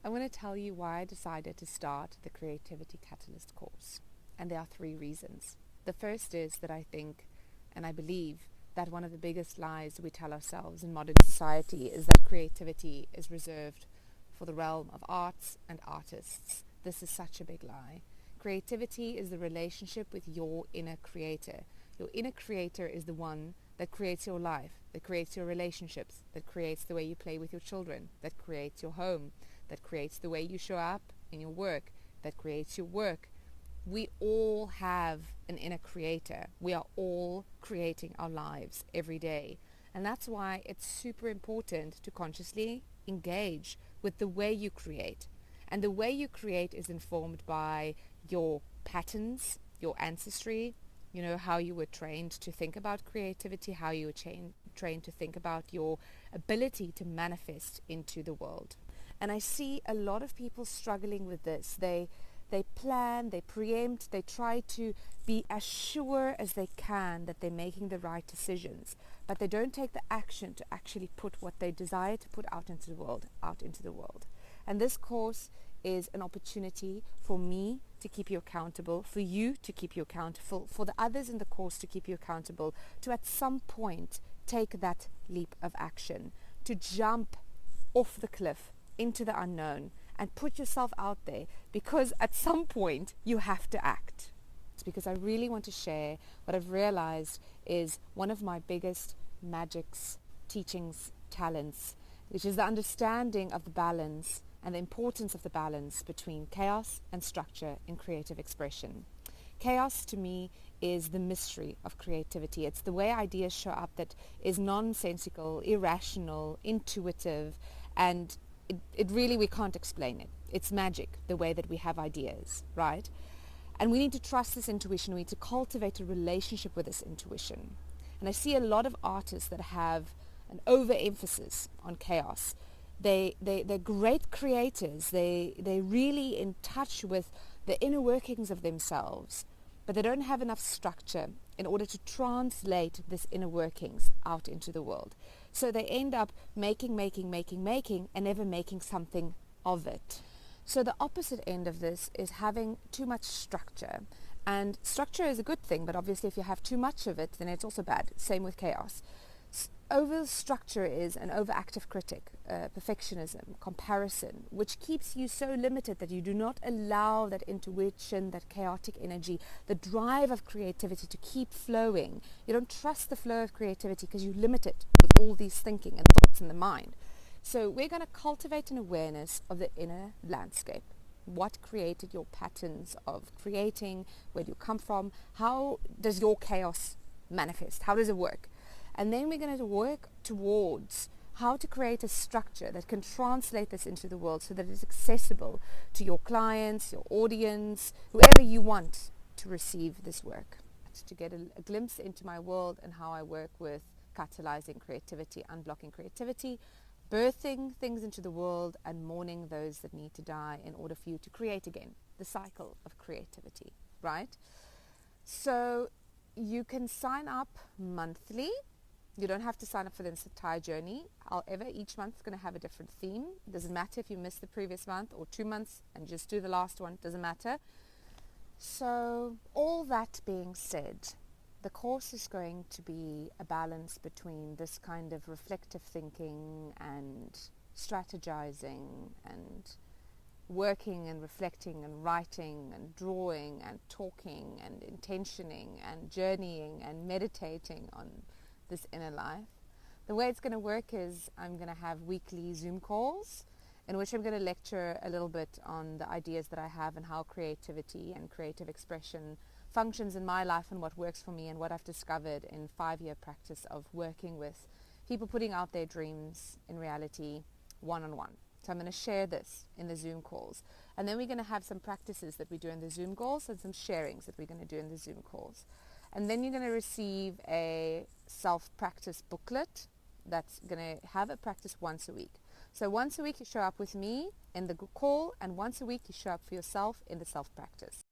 I'm going to tell you why I decided to start the Creativity Catalyst course. And there are 3 reasons. The first is that I think, and I believe, that one of the biggest lies we tell ourselves in modern society is that creativity is reserved for the realm of arts and artists. This is such a big lie. Creativity is the relationship with your inner creator. Your inner creator is the one that creates your life, that creates your relationships, that creates the way you play with your children, that creates your home, that creates the way you show up in your work, that creates your work. We all have an inner creator. We are all creating our lives every day. And that's why it's super important to consciously engage with the way you create. And the way you create is informed by your patterns, your ancestry, how you were trained to think about creativity, how you were trained to think about your ability to manifest into the world. And I see a lot of people struggling with this. They plan, they preempt, they try to be as sure as they can that they're making the right decisions, but they don't take the action to actually put what they desire to put out into the world. And this course is an opportunity for me to keep you accountable, for you to keep you accountable, for the others in the course to keep you accountable, to at some point take that leap of action, to jump off the cliff into the unknown and put yourself out there, because at some point you have to act. It's because I really want to share what I've realized is one of my biggest magics, teachings, talents, which is the understanding of the balance and the importance of the balance between chaos and structure in creative expression. Chaos to me is the mystery of creativity. It's the way ideas show up that is nonsensical, irrational, intuitive, and it really, we can't explain it. It's magic, the way that we have ideas, right? And we need to trust this intuition. We need to cultivate a relationship with this intuition. And I see a lot of artists that have an overemphasis on chaos. They're great creators. They're really in touch with the inner workings of themselves, but they don't have enough structure in order to translate this inner workings out into the world. So they end up making, and never making something of it. So the opposite end of this is having too much structure. And structure is a good thing, but obviously if you have too much of it, then it's also bad. Same with chaos. Over structure is an overactive critic, perfectionism, comparison, which keeps you so limited that you do not allow that intuition, that chaotic energy, the drive of creativity to keep flowing. You don't trust the flow of creativity because you limit it with all these thinking and thoughts in the mind. So we're going to cultivate an awareness of the inner landscape. What created your patterns of creating? Where do you come from? How does your chaos manifest? How does it work? And then we're going to work towards how to create a structure that can translate this into the world so that it's accessible to your clients, your audience, whoever you want to receive this work. To get a glimpse into my world and how I work with catalyzing creativity, unblocking creativity, birthing things into the world, and mourning those that need to die in order for you to create again. The cycle of creativity, right? So you can sign up monthly. You don't have to sign up for this entire journey. However, each month is going to have a different theme. It doesn't matter if you miss the previous month or 2 months and just do the last one. It doesn't matter. So all that being said, the course is going to be a balance between this kind of reflective thinking and strategizing and working and reflecting and writing and drawing and talking and intentioning and journeying and meditating on this inner life. The way it's going to work is I'm going to have weekly Zoom calls in which I'm going to lecture a little bit on the ideas that I have and how creativity and creative expression functions in my life and what works for me and what I've discovered in 5-year practice of working with people putting out their dreams in reality one-on-one. So I'm going to share this in the Zoom calls. And then we're going to have some practices that we do in the Zoom calls and some sharings that we're going to do in the Zoom calls. And then you're going to receive a self-practice booklet that's going to have a practice once a week. So once a week you show up with me in the call, and once a week you show up for yourself in the self-practice.